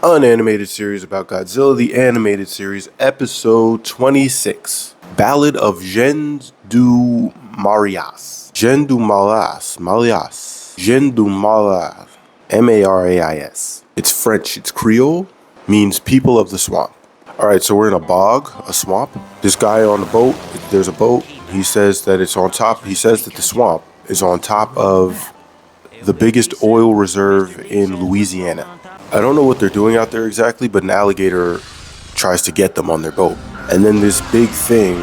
Unanimated series about Godzilla, the animated series, episode 26. Ballad of Jean du Marias. Jean du Marias. Jean du Marias. M-A-R-A-I-S. It's French, it's Creole, means people of the swamp. Alright, so we're in a bog, a swamp. This guy on the boat, there's a boat. He says that it's on top, he says that the swamp is on top of the biggest oil reserve in Louisiana. I don't know what they're doing out there exactly, but an alligator tries to get them on their boat. And then this big thing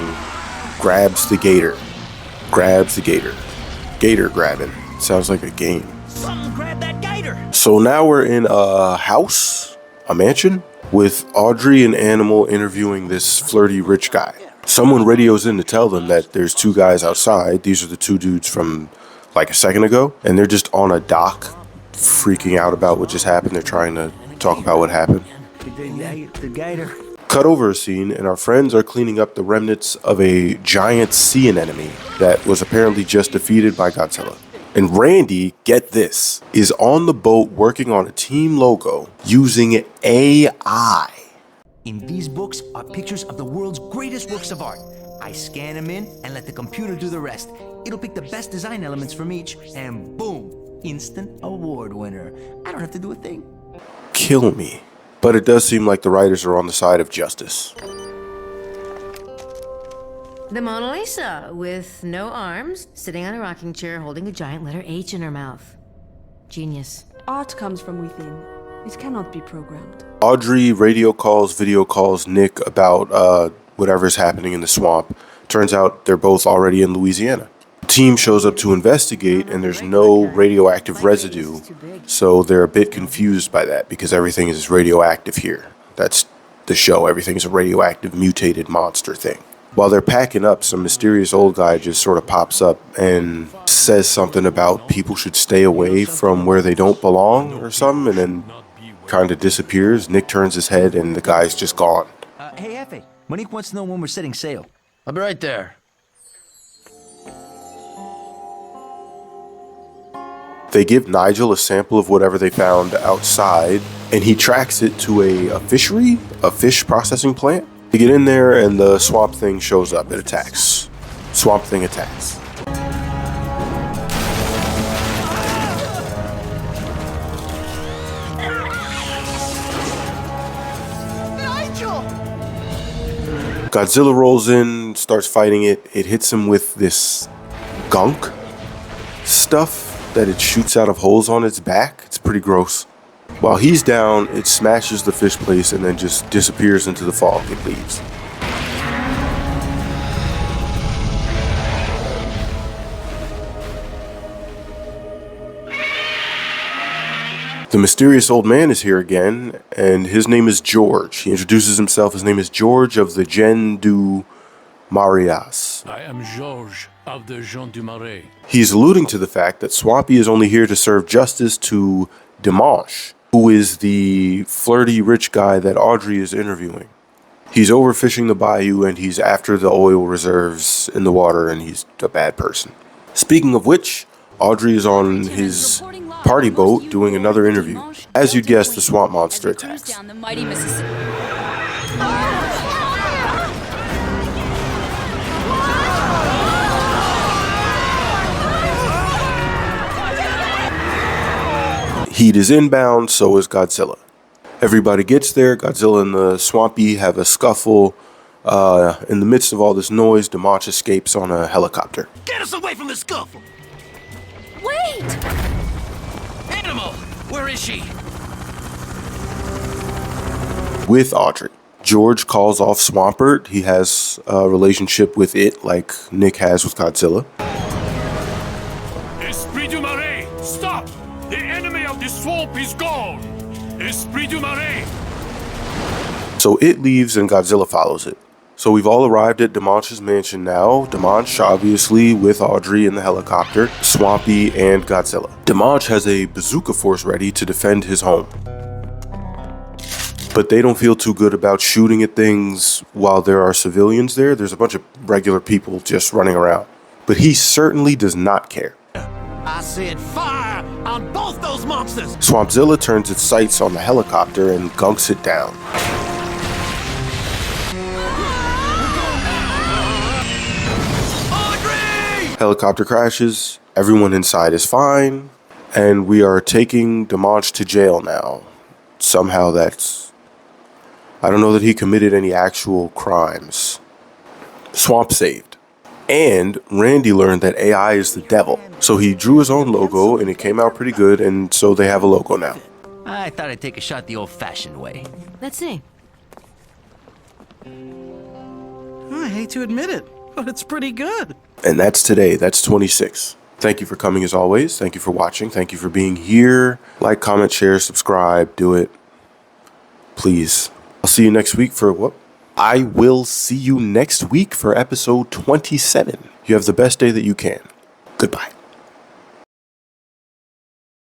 grabs the gator. Gator grabbing. Sounds like a game. Something grabbed that gator. So now we're in a house, a mansion, with Audrey and Animal interviewing this flirty rich guy. Someone radios in to tell them that there's two guys outside. These are the two dudes from like a second ago, and they're just on a dock freaking out about what just happened. They're trying to talk about what happened. The gator. Cut over a scene, and our friends are cleaning up the remnants of a giant sea anemone that was apparently just defeated by Godzilla. And Randy, get this, is on the boat working on a team logo using AI. In these books are pictures of the world's greatest works of art. I scan them in and let the computer do the rest. It'll pick the best design elements from each, and boom, instant award winner. I don't have to do a thing. Kill me. But it does seem like the writers are on the side of justice. The Mona Lisa, with no arms, sitting on a rocking chair holding a giant letter H in her mouth. Genius. Art comes from within. It cannot be programmed. Audrey video calls Nick about whatever's happening in the swamp. Turns out they're both already in Louisiana. The team shows up to investigate, and there's no radioactive residue, so they're a bit confused by that because everything is radioactive here. That's the show. Everything's a radioactive mutated monster thing. While they're packing up, some mysterious old guy just sort of pops up and says something about people should stay away from where they don't belong or something, and then kind of disappears. Nick turns his head and the guy's just gone. Hey, Hefe, Monique wants to know when we're setting sail. I'll be right there. They give Nigel a sample of whatever they found outside, and he tracks it to a fishery, a fish processing plant. They get in there, and the swamp thing shows up. It attacks. Swamp thing attacks. Godzilla rolls in, starts fighting it. It hits him with this gunk stuff that it shoots out of holes on its back. It's pretty gross. While he's down, it smashes the fish place and then just disappears into the fog. It leaves. The mysterious old man is here again, and his name is George. He introduces himself. His name is George of the Jean du Marias. I am George of the Jean du Marais. He's alluding to the fact that Swampy is only here to serve justice to Dimanche, who is the flirty rich guy that Audrey is interviewing. He's overfishing the bayou, and he's after the oil reserves in the water, and he's a bad person. Speaking of which, Audrey is on his party boat doing another interview. As you'd guess, the swamp monster attacks. Heat is inbound, so is Godzilla. Everybody gets there. Godzilla and the Swampy have a scuffle. In the midst of all this noise, Dimanche escapes on a helicopter. Get us away from the scuffle! Wait! Animal! Where is she? With Audrey. George calls off Swampert. He has a relationship with it like Nick has with Godzilla. Esprit du Marais, stop! The enemy of the swamp is gone! Esprit du Marais! So it leaves and Godzilla follows it. So we've all arrived at Dimanche's mansion now. Dimanche, obviously, with Audrey in the helicopter, Swampy, and Godzilla. Dimanche has a bazooka force ready to defend his home. But they don't feel too good about shooting at things while there are civilians there. There's a bunch of regular people just running around. But he certainly does not care. I said fire on both those monsters! Swampzilla turns its sights on the helicopter and gunks it down. Helicopter crashes, everyone inside is fine, and we are taking Dimanche to jail now. Somehow I don't know that he committed any actual crimes. Swamp saved. And Randy learned that AI is the devil. So he drew his own logo and it came out pretty good, and so they have a logo now. I thought I'd take a shot the old-fashioned way. Let's see. I hate to admit it, but it's pretty good. And that's today. That's 26. Thank you for coming as always. Thank you for watching. Thank you for being here. Like, comment, share, subscribe. Do it. Please. I'll see you next week for what? I will see you next week for episode 27. You have the best day that you can. Goodbye.